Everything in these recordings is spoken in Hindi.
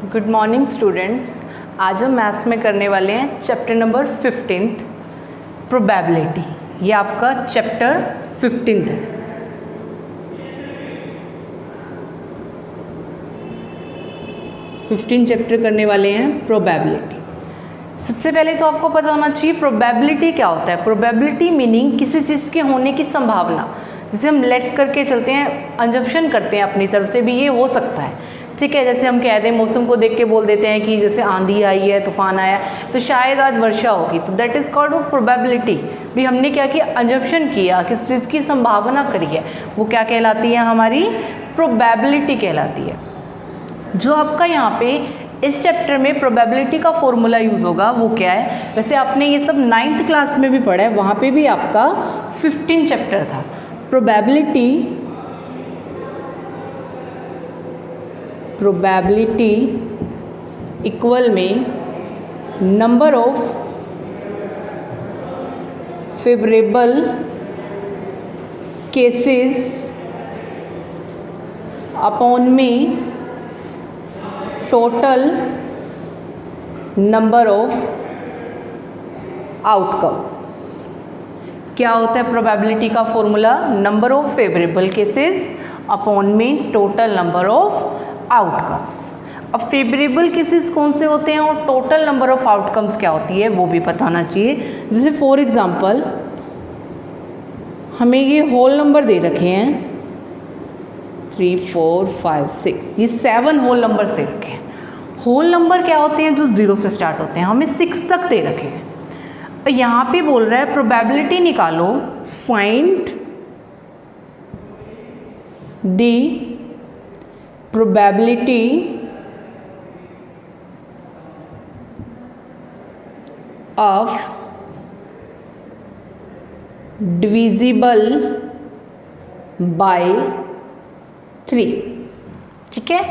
Good morning students. आज हम मैथ्स में करने वाले हैं चैप्टर नंबर 15 प्रोबेबिलिटी। ये आपका चैप्टर 15 है। चैप्टर करने वाले हैं प्रोबेबिलिटी। सबसे पहले तो आपको पता होना चाहिए प्रोबेबिलिटी क्या होता है। प्रोबेबिलिटी मीनिंग किसी चीज़ के होने की संभावना, जिसे हम लेट करके चलते हैं, अंजप्शन करते हैं अपनी तरफ से भी ये हो सकता है। ठीक है, जैसे हम कह दें मौसम को देख के बोल देते हैं कि जैसे आंधी आई है, तूफान आया, तो शायद आज वर्षा होगी, तो दैट इज़ कॉल्ड प्रोबेबिलिटी। भी हमने क्या किया, अंजप्शन किया, किस चीज़ की संभावना करी है, वो क्या कहलाती है, हमारी प्रोबेबिलिटी कहलाती है। जो आपका यहाँ पे इस चैप्टर में प्रोबेबिलिटी का फॉर्मूला यूज़ होगा वो क्या है, वैसे आपने ये सब 9th क्लास में भी पढ़ा है, वहाँ पे भी आपका 15 चैप्टर था। प्रोबेबिलिटी इक्वल में number of favourable cases upon में टोटल नंबर ऑफ आउटकम्स। क्या होता है प्रोबेबिलिटी का formula? Number of favourable cases upon में टोटल नंबर ऑफ आउटकम्स। अब फेवरेबल केसेस कौन से होते हैं और टोटल नंबर ऑफ आउटकम्स क्या होती है वो भी पता होना चाहिए। जैसे फॉर एग्जांपल हमें ये होल नंबर दे रखे हैं 3, 4, 5, 6, ये 7 होल नंबर से रखे हैं। होल नंबर क्या होते हैं? जो 0 से स्टार्ट होते हैं। हमें 6 तक दे रखे हैं। और यहाँ पे बोल रहा है प्रोबेबिलिटी निकालो, find the probability of divisible by 3। ठीक है,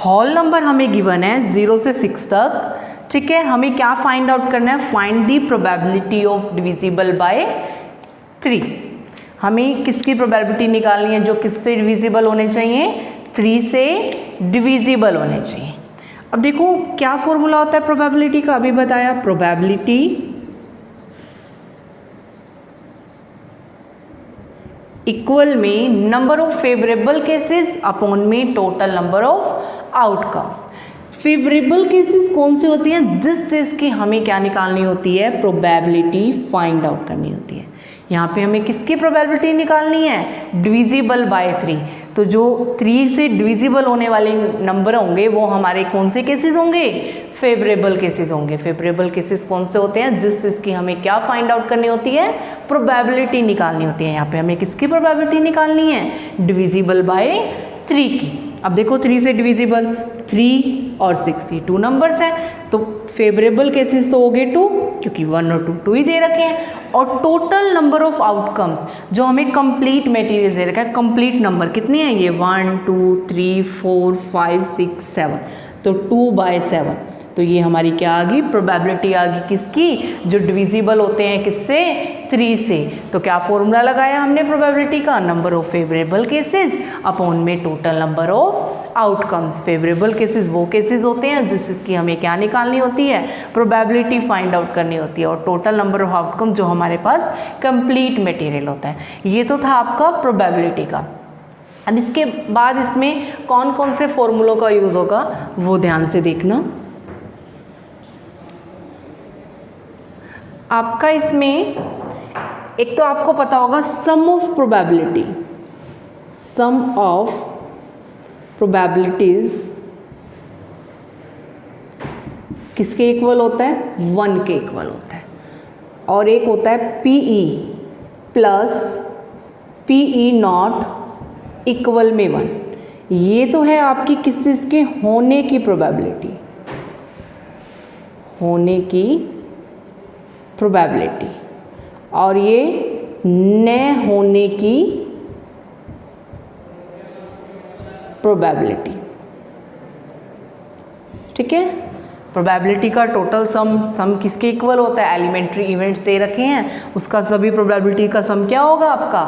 होल नंबर हमें गिवन है 0 से 6 तक। ठीक है, हमें क्या फाइंड आउट करना है? Find the probability of divisible by 3। हमें किसकी प्रोबेबिलिटी निकालनी है? जो किससे डिविजिबल होने चाहिए? 3 से डिविजिबल होने चाहिए। अब देखो क्या फॉर्मूला होता है प्रोबेबिलिटी का, अभी बताया। प्रोबेबिलिटी इक्वल में number of favourable cases upon में total number of outcomes. Favourable cases कौन से होती हैं? जिस चीज़ की हमें क्या निकालनी होती है? प्रोबेबिलिटी फाइंड आउट करनी होती है। यहाँ पे हमें किसकी प्रोबेबिलिटी निकालनी है? Divisible by 3। तो जो 3 से डिविजिबल होने वाले नंबर होंगे वो हमारे कौन से केसेस होंगे? फेवरेबल केसेस होंगे। फेवरेबल केसेस कौन से होते हैं? जिस चीज़ की हमें क्या फाइंड आउट करनी होती है? प्रोबेबिलिटी निकालनी होती है। यहाँ पे हमें किसकी प्रोबेबिलिटी निकालनी है? डिविजिबल बाय 3 की। अब देखो 3 से डिविजिबल 3 और 6, ये 2 नंबर्स हैं, तो फेवरेबल केसेस तो हो गए 2, क्योंकि 1 और 2 ही दे रखे हैं। और टोटल नंबर ऑफ आउटकम्स जो हमें कंप्लीट मटेरियल दे रखा है, कंप्लीट नंबर कितने हैं? ये 1, 2, 3, 4, 5, 6, 7, तो 2/7। तो ये हमारी क्या आ गई? प्रोबेबिलिटी आ गई किसकी? जो डिविजिबल होते हैं किससे? 3 से। तो क्या फॉर्मूला लगाया हमने प्रोबेबिलिटी का? Number of favourable cases upon में total number of outcomes. Favourable cases वो केसेस होते हैं जिसकी हमें क्या निकालनी होती है? प्रोबेबिलिटी फाइंड आउट करनी होती है। और टोटल नंबर ऑफ आउटकम जो हमारे पास कंप्लीट मटेरियल होता है। ये तो था आपका प्रोबेबिलिटी का। अब इसके बाद इसमें कौन कौन से फॉर्मूलों का यूज़ होगा वो ध्यान से देखना। आपका इसमें एक तो आपको पता होगा sum of probability, sum of probabilities किसके इक्वल होता है? 1 के इक्वल होता है। और एक होता है PE plus PE not equal में 1। ये तो है आपकी किस चीज़ के होने की प्रोबेबिलिटी, होने की प्रोबेबिलिटी। और ये न होने की प्रोबेबिलिटी। ठीक है, प्रोबेबिलिटी का टोटल सम किसके इक्वल होता है? एलिमेंट्री इवेंट्स दे रखे हैं, उसका सभी प्रोबेबिलिटी का सम क्या होगा? आपका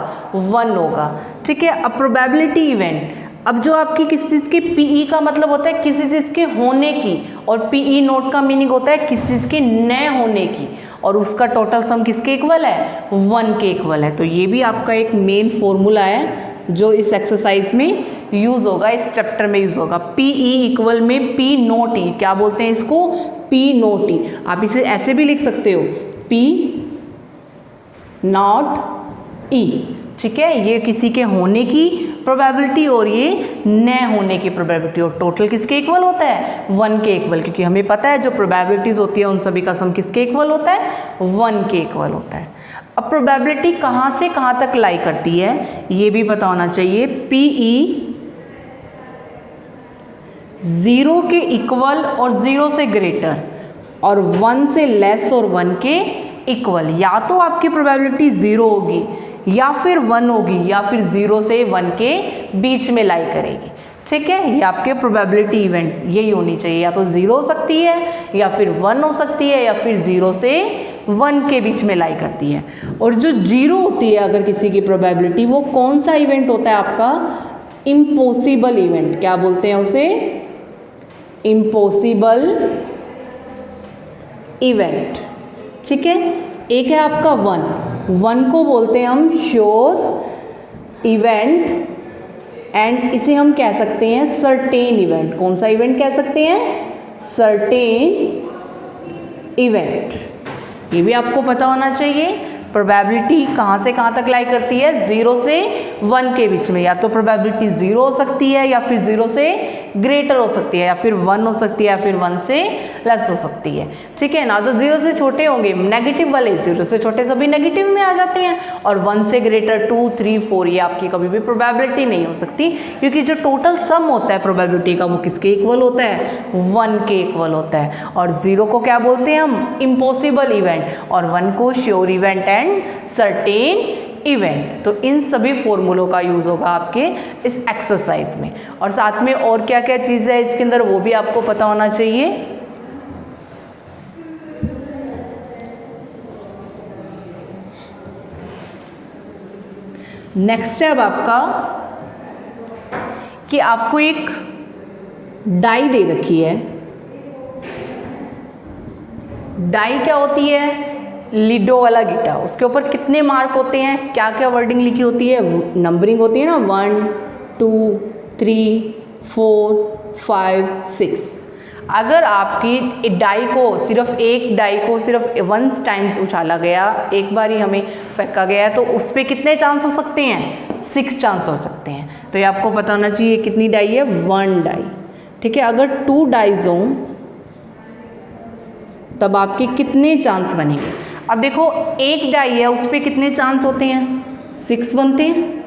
1 होगा। ठीक है, अब प्रोबेबिलिटी इवेंट अब जो आपकी किसी चीज़ की पीई का मतलब होता है किसी चीज़ के होने की, और पीई नोट का मीनिंग होता है किसी चीज़ के न होने की, और उसका टोटल सम किसके इक्वल है, 1 के इक्वल है। तो ये भी आपका एक मेन फॉर्मूला है जो इस एक्सरसाइज में यूज़ होगा, इस चैप्टर में यूज़ होगा। पीई इक्वल में पी नोट ई, क्या बोलते हैं इसको, पी नोट ई। आप इसे ऐसे भी लिख सकते हो, पी नॉट ई, ठीक है। ये किसी के होने की प्रोबेबिलिटी और ये न होने की प्रोबेबिलिटी, और टोटल किसके इक्वल होता है, 1 के इक्वल, क्योंकि हमें पता है जो प्रोबेबिलिटीज होती है उन सभी का सम किसके इक्वल होता है, 1 के इक्वल होता है। अब प्रोबेबिलिटी कहाँ से कहाँ तक लाई करती है ये भी पता होना चाहिए। पीई 0 के इक्वल और 0 से ग्रेटर, और 1 से लेस और 1 के इक्वल। या तो आपकी प्रोबेबिलिटी 0 होगी, या फिर 1 होगी, या फिर 0 से 1 के बीच में लाई करेगी, ठीक है। ये आपके प्रोबेबिलिटी इवेंट यही होनी चाहिए, या तो 0 हो सकती है, या फिर 1 हो सकती है, या फिर 0 से 1 के बीच में लाई करती है। और जो 0 होती है अगर किसी की प्रोबेबिलिटी, वो कौन सा इवेंट होता है आपका, इम्पॉसिबल इवेंट। क्या बोलते हैं उसे, इम्पॉसिबल इवेंट, ठीक है। एक है आपका 1 को बोलते हैं हम श्योर इवेंट, एंड इसे हम कह सकते हैं सर्टेन इवेंट। कौन सा इवेंट कह सकते हैं, सर्टेन इवेंट। ये भी आपको पता होना चाहिए। प्रोबेबिलिटी कहाँ से कहाँ तक लाई करती है, 0 से 1 के बीच में। या तो प्रोबेबिलिटी 0 हो सकती है, या फिर 0 से ग्रेटर हो सकती है, या फिर 1 हो सकती है, या फिर 1 से लेस हो सकती है, ठीक है ना। तो 0 से छोटे होंगे नेगेटिव वाले, 0 से छोटे सभी नेगेटिव में आ जाते हैं, और 1 से ग्रेटर 2, 3, 4 ये आपकी कभी भी प्रोबेबिलिटी नहीं हो सकती, क्योंकि जो टोटल सम होता है प्रोबेबिलिटी का वो किसके इक्वल होता है, 1 के इक्वल होता है। और 0 को क्या बोलते हैं हम, इम्पॉसिबल इवेंट, और 1 को sure event and certain event. तो इन सभी फॉर्मूलों का यूज़ होगा आपके इस एक्सरसाइज में। और साथ में और क्या क्या चीज़ है इसके अंदर वो भी आपको पता होना चाहिए। नेक्स्ट है अब आपका कि आपको एक डाई दे रखी है। डाई क्या होती है, लिडो वाला गिटा। उसके ऊपर कितने मार्क होते हैं, क्या क्या वर्डिंग लिखी होती है, नंबरिंग होती है ना, 1 2 3 4 5 6। अगर आपकी डाई को सिर्फ एक डाई को सिर्फ 1 टाइम्स उछाला गया, एक बार ही हमें फेंका गया, तो उस पर कितने चांस हो सकते हैं, 6 चांस हो सकते हैं। तो ये आपको पता होना चाहिए कितनी डाई है, 1 डाई, ठीक है। अगर 2 डाइज हों तब आपके कितने चांस बनेंगे। अब देखो एक डाई है उस पर कितने चांस होते हैं, 6 बनते हैं।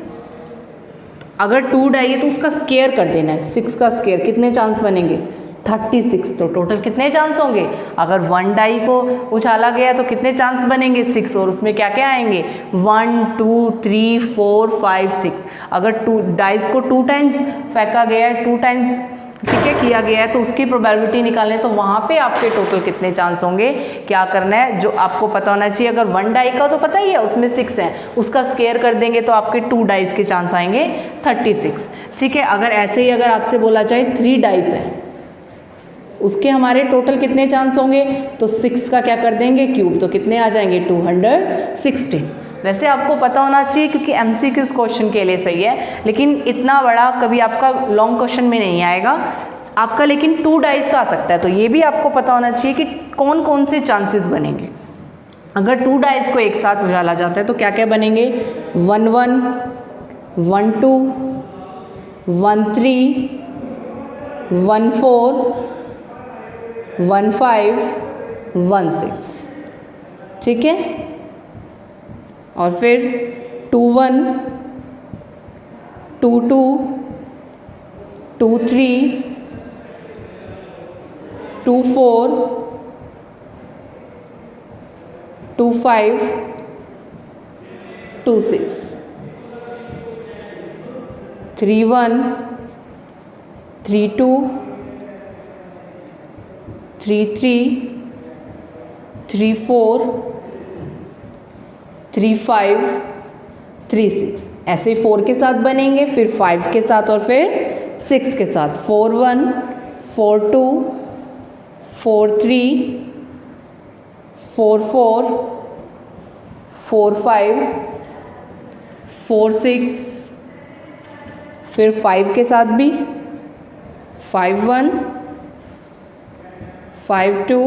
अगर 2 डाई है तो उसका स्क्वायर कर देना है, 6 का स्क्वायर, कितने चांस बनेंगे, 36। तो टोटल कितने चांस होंगे, अगर 1 डाई को उछाला गया तो कितने चांस बनेंगे, 6, और उसमें क्या क्या आएंगे, 1 2 3 4 5 6। अगर 2 डाइज को 2 टाइम्स फेंका गया है, 2 टाइम्स ठीक है किया गया है, तो उसकी प्रोबेबिलिटी निकालने, तो वहाँ पे आपके टोटल कितने चांस होंगे, क्या करना है, जो आपको पता होना चाहिए। अगर 1 डाई का तो पता ही है, उसमें 6 है, उसका स्क्वायर कर देंगे तो आपके 2 डाइज के चांस आएंगे 36, ठीक है। अगर ऐसे ही अगर आपसे बोला जाए 3 डाइज है, उसके हमारे टोटल कितने चांस होंगे, तो 6 का क्या कर देंगे क्यूब, तो कितने आ जाएंगे, 216। वैसे आपको पता होना चाहिए क्योंकि MCQs क्वेश्चन के लिए सही है, लेकिन इतना बड़ा कभी आपका लॉन्ग क्वेश्चन में नहीं आएगा आपका, लेकिन 2 डाइज का आ सकता है। तो ये भी आपको पता होना चाहिए कि कौन कौन से चांसेस बनेंगे। अगर 2 डाइज को एक साथ उछाला जाता है तो क्या क्या बनेंगे, 1 1 1 2 1 3 1 4 1 5 1 6, ठीक है। और फिर 2 1 2 2 2 3 2 4 2 5 2 6 3 1 3 2 3 3 3 4 3 5 3 6। ऐसे 4 के साथ बनेंगे, फिर 5 के साथ, और फिर 6 के साथ 4 1 4 2 4 3 4 4 4 5 4 6, फिर 5 के साथ भी 5 1 5 2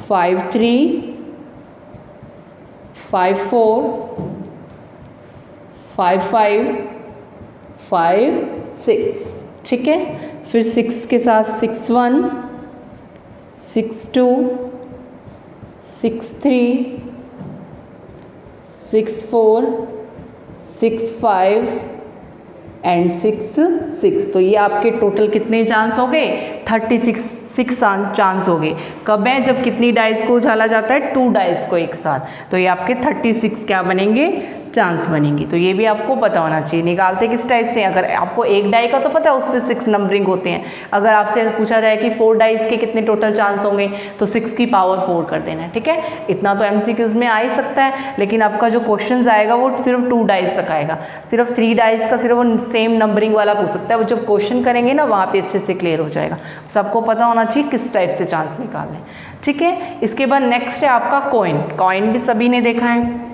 5 3 5 4 5 5 5 6, ठीक है। फिर 6 के साथ 6 1 6 2 6 3 6 4 6 5 एंड 6 6। तो ये आपके टोटल कितने चांस हो गए? 36 चांस हो गए। कब है? जब कितनी डाइस को उछाला जाता है? 2 डाइस को एक साथ। तो ये आपके 36 क्या बनेंगे? चांस बनेंगे। तो ये भी आपको पता होना चाहिए। निकालते किस टाइप से? अगर आपको एक डाई का तो पता है उस पर 6 नंबरिंग होते हैं। अगर आपसे पूछा जाए कि 4 डाइस के कितने टोटल चांस होंगे तो 6 की पावर 4 कर देना है, ठीक है। इतना तो MCQs में आ ही सकता है, लेकिन आपका जो क्वेश्चन आएगा वो सिर्फ 2 डाइस तक आएगा। सिर्फ 3 डाइस का सिर्फ वो सेम नंबरिंग वाला पूछ सकता है। वो जब क्वेश्चन करेंगे ना वहाँ पर अच्छे से क्लियर हो जाएगा। सबको पता होना चाहिए किस टाइप से चांस निकालने, ठीक है। इसके बाद नेक्स्ट है आपका कॉइन। कॉइन भी सभी ने देखा है।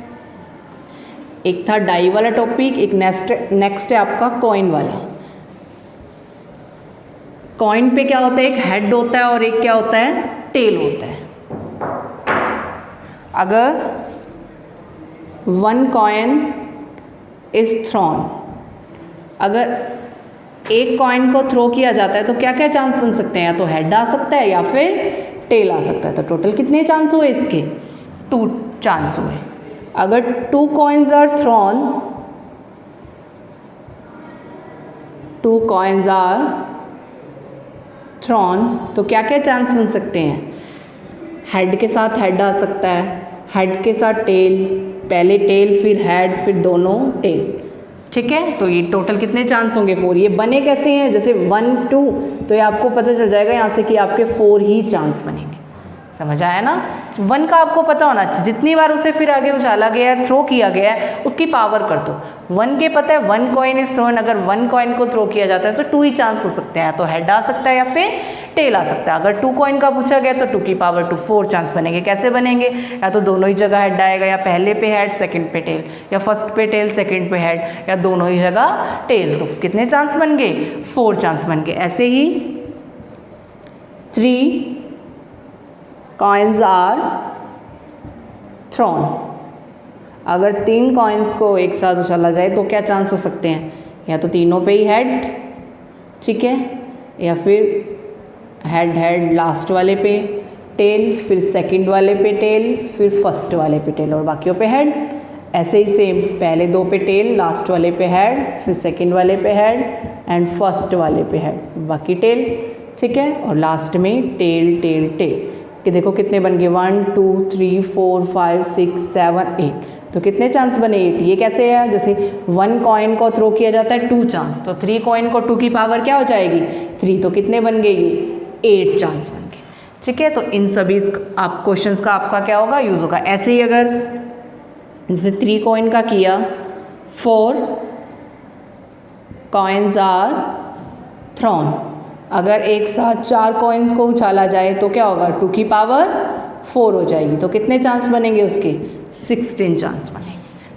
एक था डाई वाला टॉपिक, एक नेक्स्ट है आपका कॉइन वाला। कॉइन पे क्या होता है? एक हेड होता है और एक क्या होता है? टेल होता है। अगर 1 कॉइन इज थ्रोन, अगर एक कॉइन को थ्रो किया जाता है तो क्या क्या चांस बन सकते हैं? या तो हेड आ सकता है या फिर टेल आ सकता है। तो टोटल कितने चांस हुए इसके? 2 चांस हुए। अगर 2 coins are thrown, 2 coins are thrown, तो क्या क्या चांस बन सकते हैं? हेड के साथ हेड आ सकता है, हेड के साथ टेल, पहले टेल फिर हेड फिर दोनों टेल, ठीक है। तो ये टोटल कितने चांस होंगे? 4। ये बने कैसे हैं? जैसे 1 2, तो ये आपको पता चल जाएगा यहाँ से कि आपके 4 ही चांस बनेंगे। समझ आया ना? 1 का आपको पता होना चाहिए, जितनी बार उसे फिर आगे उछाला गया है, थ्रो किया गया है, उसकी पावर कर दो। 1 के पता है 1 कॉइन इज थ्रोन, अगर 1 कॉइन को थ्रो किया जाता है तो 2 ही चांस हो सकते हैं, तो हेड आ सकता है या फिर टेल आ सकता है। अगर 2 कॉइन का पूछा गया तो 2 की पावर 2, 4 चांस बनेंगे। कैसे बनेंगे? या तो दोनों ही जगह हेड आएगा, या पहले पे हेड सेकंड पे टेल, या फर्स्ट पे टेल सेकंड पे हेड, या दोनों ही जगह टेल। तो कितने चांस बन गए? 4 चांस बन गए। ऐसे ही 3 कॉइन्स आर थ्रोन, अगर 3 कॉइन्स को एक साथ उछाला जाए तो क्या चांस हो सकते हैं? या तो तीनों पे ही हेड, ठीक है, या फिर हेड हेड लास्ट वाले पे टेल, फिर सेकंड वाले पे टेल, फिर फर्स्ट वाले पे टेल और बाकियों पे हेड। ऐसे ही सेम, पहले 2 पे टेल, लास्ट वाले पे हेड, फिर सेकंड वाले पे हेड एंड फर्स्ट वाले पे हेड, बाकी टेल, ठीक है। और लास्ट में टेल टेल टेल, कि देखो कितने बन गए? 1 2 3 4 5 6 7 8। तो कितने चांस बने? 8। ये कैसे है? जैसे 1 कॉइन को थ्रो किया जाता है 2 चांस, तो 3 कॉइन को 2 की पावर क्या हो जाएगी? 3। तो कितने बन गए? ये 8 चांस बन गए, ठीक है। तो इन सभी आप क्वेश्चंस का आपका क्या होगा? यूज़ होगा। ऐसे ही अगर जैसे 3 कॉइन का किया, 4 कॉइन्स आर थ्रोन, अगर एक साथ 4 कॉइन्स को उछाला जाए तो क्या होगा? 2 की पावर 4 हो जाएगी। तो कितने चांस बनेंगे उसके? 16 चांस बनेंगे,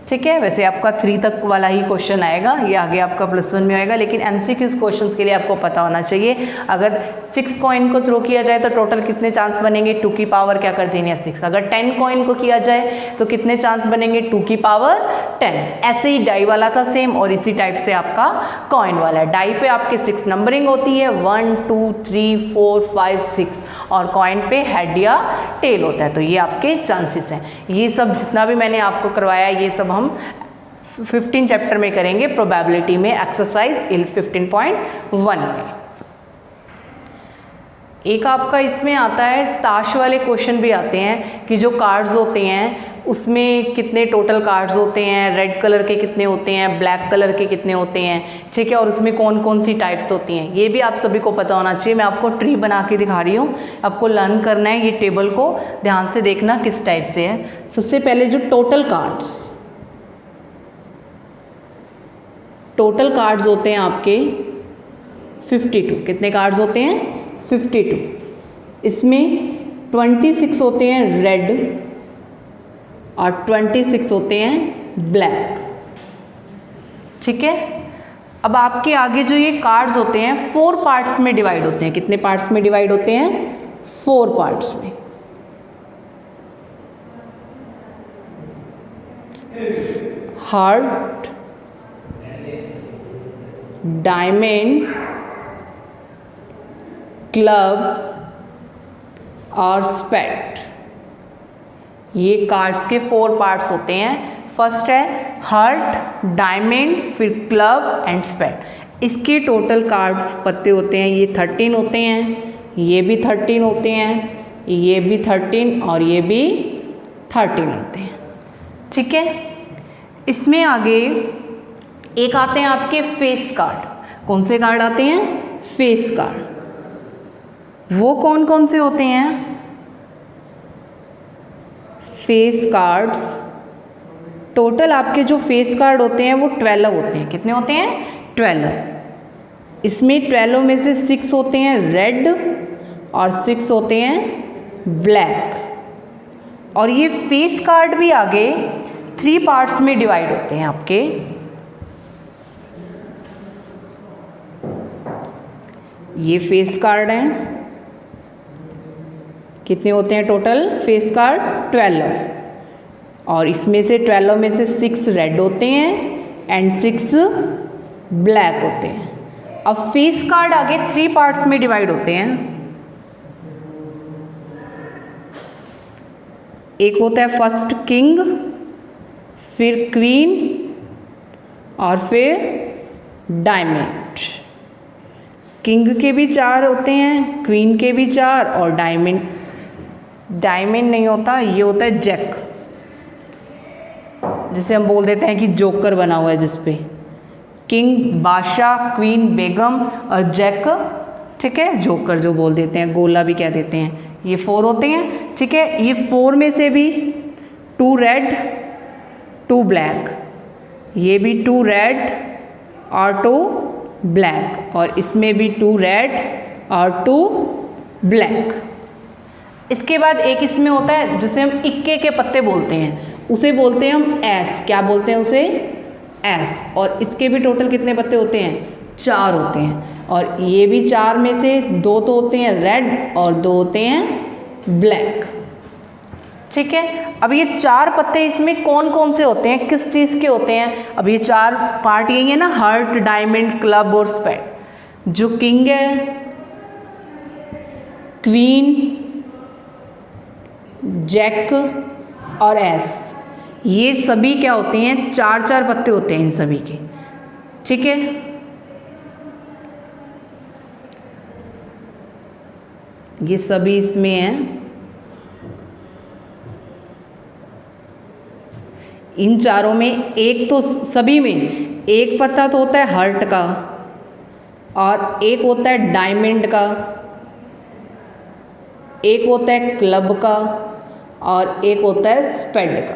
ठीक है। वैसे आपका 3 तक वाला ही क्वेश्चन आएगा, ये आगे आपका +1 में आएगा, लेकिन MCQs क्वेश्चंस के लिए आपको पता होना चाहिए। अगर 6 कॉइन को थ्रो किया जाए तो टोटल कितने चांस बनेंगे? 2 की पावर क्या कर देनी है? 6। अगर 10 कॉइन को किया जाए तो कितने चांस बनेंगे? 2 की पावर 10। ऐसे ही डाई वाला था सेम, और इसी टाइप से आपका कॉइन वाला है। डाई पे आपके 6 नंबरिंग होती है, 1 2 3 4 5 6, और कॉइन पे हेड या टेल होता है। तो ये आपके चांसेस हैं। ये सब जितना भी मैंने आपको करवाया ये सब हम 15 चैप्टर में करेंगे, प्रोबेबिलिटी में, एक्सरसाइज 15.1 में। एक आपका इसमें आता है ताश वाले क्वेश्चन भी आते हैं कि जो कार्ड्स होते हैं उसमें कितने टोटल कार्ड्स होते हैं, रेड कलर के कितने होते हैं, ब्लैक कलर के कितने होते हैं, ठीक है, और उसमें कौन कौन सी टाइप्स होती हैं, ये भी आप सभी को पता होना चाहिए। मैं आपको ट्री बना के दिखा रही हूँ, आपको लर्न करना है। ये टेबल को ध्यान से देखना किस टाइप से है। सबसे पहले जो टोटल कार्ड्स होते हैं आपके 52। कितने कार्ड्स होते हैं? 52। इसमें 26 होते हैं रेड और 26 होते हैं ब्लैक। ठीक है, अब आपके आगे जो ये कार्ड्स होते हैं 4 पार्ट्स में डिवाइड होते हैं। कितने पार्ट्स में डिवाइड होते हैं? 4 पार्ट्स में। हार्ट, डायमंड, क्लब और स्पेड, ये कार्ड्स के 4 पार्ट्स होते हैं। फर्स्ट है हार्ट, डायमंड, फिर क्लब एंड स्पेड। इसके टोटल कार्ड्स पत्ते होते हैं, ये 13 होते हैं, ये भी 13 होते हैं, ये भी 13 और ये भी 13 होते हैं। ठीक है, इसमें आगे एक आते हैं आपके फेस कार्ड। कौन से कार्ड आते हैं? Face card. वो कौन कौन से होते हैं? फेस कार्ड्स, टोटल आपके जो फेस कार्ड होते हैं वो 12 होते हैं। कितने होते हैं? 12। इसमें 12 में से 6 होते हैं रेड और 6 होते हैं ब्लैक। और ये फेस कार्ड भी आगे 3 पार्ट्स में डिवाइड होते हैं आपके। ये फेस कार्ड हैं, कितने होते हैं टोटल फेस कार्ड? 12। और इसमें से 12 में से 6 रेड होते हैं एंड 6 ब्लैक होते हैं। अब फेस कार्ड आगे 3 पार्ट्स में डिवाइड होते हैं। एक होता है फर्स्ट किंग, फिर क्वीन और फिर डायमंड। किंग के भी 4 होते हैं, क्वीन के भी 4 और डायमंड नहीं होता, ये होता है जैक, जिसे हम बोल देते हैं कि जोकर बना हुआ है जिस पे किंग बादशाह, क्वीन बेगम और जैक। ठीक है, जोकर जो बोल देते हैं, गोला भी कह देते हैं। ये 4 होते हैं। ठीक है, ये 4 में से भी 2 रेड 2 ब्लैक, ये भी 2 रेड और 2 ब्लैक, और इसमें भी 2 रेड और 2 ब्लैक। इसके बाद एक इसमें होता है जिसे हम इक्के के पत्ते बोलते हैं, उसे बोलते हैं हम एस। क्या बोलते हैं उसे? एस। और इसके भी टोटल कितने पत्ते होते हैं? 4 होते हैं। और ये भी 4 में से 2 तो होते हैं रेड और 2 होते हैं ब्लैक। ठीक है, अब ये 4 पत्ते इसमें कौन कौन से होते हैं, किस चीज़ के होते हैं? अब ये 4 पार्ट यही है ना, हार्ट, डायमंड, क्लब और स्पेड। जो किंग है, क्वीन, जैक और एस, ये सभी क्या होते हैं? 4 पत्ते होते हैं इन सभी के। ठीक है, ये सभी इसमें हैं। इन चारों में एक तो सभी में एक पत्ता तो होता है हार्ट का, और एक होता है डायमंड का, एक होता है क्लब का और एक होता है स्पेड का।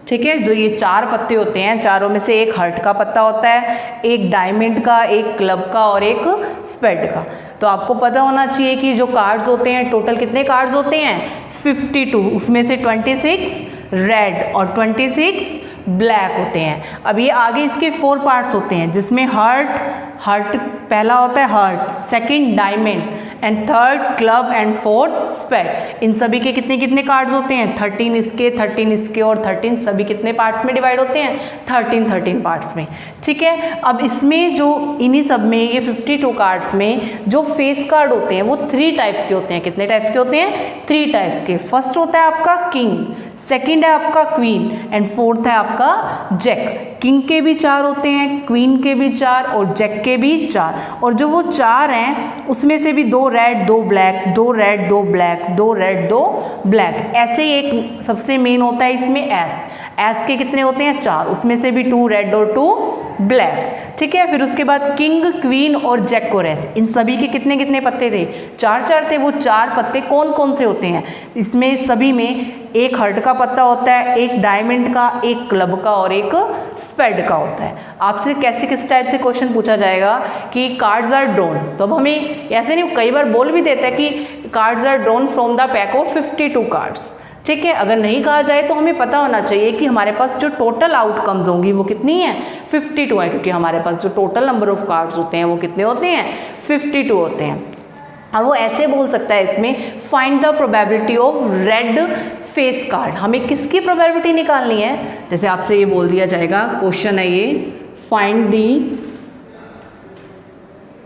ठीक है, जो ये 4 पत्ते होते हैं, चारों में से एक हार्ट का पत्ता होता है, एक डायमंड का, एक क्लब का और एक स्पेड का। तो आपको पता होना चाहिए कि जो कार्ड्स होते हैं, टोटल कितने कार्ड्स होते हैं? 52। उसमें से 26 रेड और 26 ब्लैक होते हैं। अब ये आगे इसके 4 पार्ट्स होते हैं, जिसमें हार्ट पहला होता है heart, second diamond and third club and fourth spade. इन सभी के कितने कितने कार्ड्स होते हैं? 13 इसके, 13 इसके और 13 सभी कितने पार्ट्स में डिवाइड होते हैं? 13 पार्ट्स में। ठीक है, अब इसमें जो इन्हीं सब में ये 52 कार्ड्स में जो फेस कार्ड होते हैं वो 3 टाइप्स के होते हैं। कितने टाइप्स के होते हैं? 3 टाइप्स के। फर्स्ट होता है आपका किंग, सेकंड है आपका क्वीन एंड फोर्थ है आपका जैक। किंग के भी 4 होते हैं, क्वीन के भी 4 और जैक के भी 4। और जो वो 4 हैं उसमें से भी 2 red 2 black, 2 red 2 black, 2 red 2 black. ऐसे ही एक सबसे मेन होता है इसमें एस। एस के कितने होते हैं 4, उसमें से भी 2 रेड और 2 ब्लैक, ठीक है। फिर उसके बाद किंग, क्वीन और जैक और एस, इन सभी के कितने कितने पत्ते थे 4 थे। वो 4 पत्ते कौन कौन से होते हैं, इसमें सभी में एक हर्ट का पत्ता होता है, एक डायमंड का, एक क्लब का और एक स्पेड का होता है। आपसे कैसे किस टाइप से क्वेश्चन पूछा जाएगा कि कार्ड्स आर ड्रॉन, तो अब हमें ऐसे नहीं, कई बार बोल भी देता है कि cards are drawn from the pack of 52 cards, ठीक है। अगर नहीं कहा जाए तो हमें पता होना चाहिए कि हमारे पास जो टोटल आउटकम्स होंगी वो कितनी है 52 है, क्योंकि हमारे पास जो टोटल नंबर ऑफ कार्ड्स होते हैं वो कितने होते हैं 52 होते हैं। और वो ऐसे बोल सकता है इसमें find the probability of red face card, हमें किसकी प्रोबेबिलिटी निकालनी है। जैसे आपसे ये बोल दिया जाएगा, क्वेश्चन है ये, find the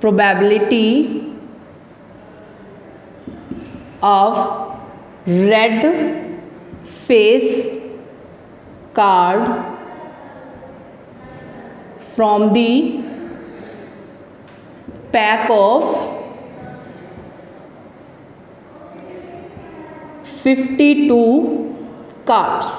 probability of red face card from the pack of 52 cards,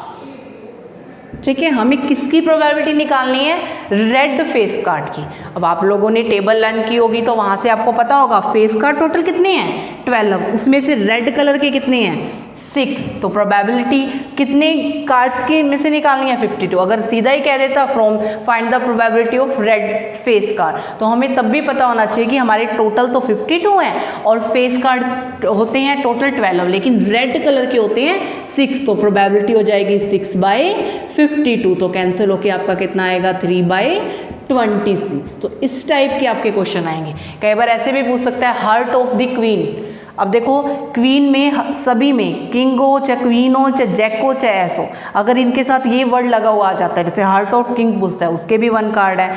ठीक है। हमें किसकी प्रोबेबिलिटी निकालनी है रेड फेस कार्ड की। अब आप लोगों ने टेबल लर्न की होगी तो वहां से आपको पता होगा फेस कार्ड टोटल कितने हैं 12, उसमें से रेड कलर के कितने हैं 6, तो प्रोबेबिलिटी कितने कार्ड्स की इनमें से निकालनी है 52। अगर सीधा ही कह देता from find the probability of red face card, तो हमें तब भी पता होना चाहिए कि हमारे टोटल तो 52 हैं और फेस कार्ड होते हैं टोटल 12, लेकिन रेड कलर के होते हैं 6, तो प्रोबेबिलिटी हो जाएगी 6/52, तो कैंसिल होके आपका कितना आएगा 3/26। तो इस टाइप के आपके क्वेश्चन आएंगे। कई बार ऐसे भी पूछ सकता है हार्ट ऑफ द क्वीन। अब देखो क्वीन में सभी में किंग हो चाहे क्वीन हो चाहे जैक हो चाहे एस हो, अगर इनके साथ ये वर्ड लगा हुआ आ जाता है, जैसे हार्ट ऑफ किंग पूछता है उसके भी 1 कार्ड है,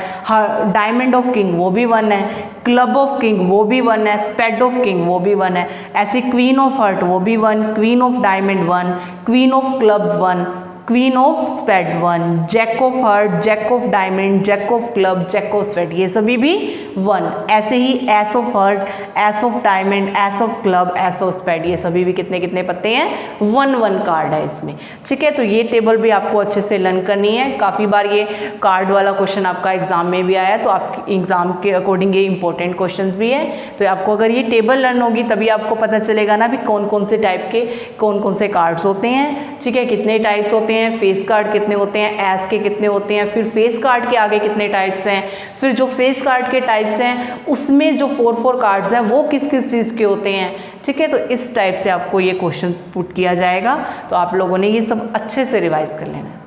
डायमंड ऑफ किंग वो भी 1 है, क्लब ऑफ किंग वो भी 1 है, स्पेड ऑफ किंग वो भी 1 है, ऐसे क्वीन ऑफ हार्ट वो भी 1, queen of diamond 1, queen of club 1, queen of spade 1, jack of heart, jack of diamond, jack of club, jack of spade, ये सभी भी 1। ऐसे ही ace of heart, ace of diamond, ace of club, ace of spade, ये सभी भी कितने कितने पत्ते हैं 1 कार्ड है इसमें, ठीक है। तो ये टेबल भी आपको अच्छे से लर्न करनी है। काफ़ी बार ये कार्ड वाला क्वेश्चन आपका एग्जाम में भी आया, तो आपके एग्जाम के अकॉर्डिंग ये इंपॉर्टेंट क्वेश्चन भी है। तो आपको अगर ये टेबल लर्न होगी तभी आपको पता चलेगा ना भी कौन कौन से टाइप के कौन कौन से कार्ड्स होते हैं, ठीक है, कितने टाइप्स होते हैं, फेस कार्ड कितने होते हैं, एस के कितने होते हैं, फिर फेस कार्ड के आगे कितने टाइप्स हैं, फिर जो फेस कार्ड के टाइप्स हैं उसमें जो 4 कार्ड्स हैं वो किस किस चीज़ के होते हैं, ठीक है। तो इस टाइप से आपको ये क्वेश्चन पुट किया जाएगा, तो आप लोगों ने ये सब अच्छे से रिवाइज कर लेना है।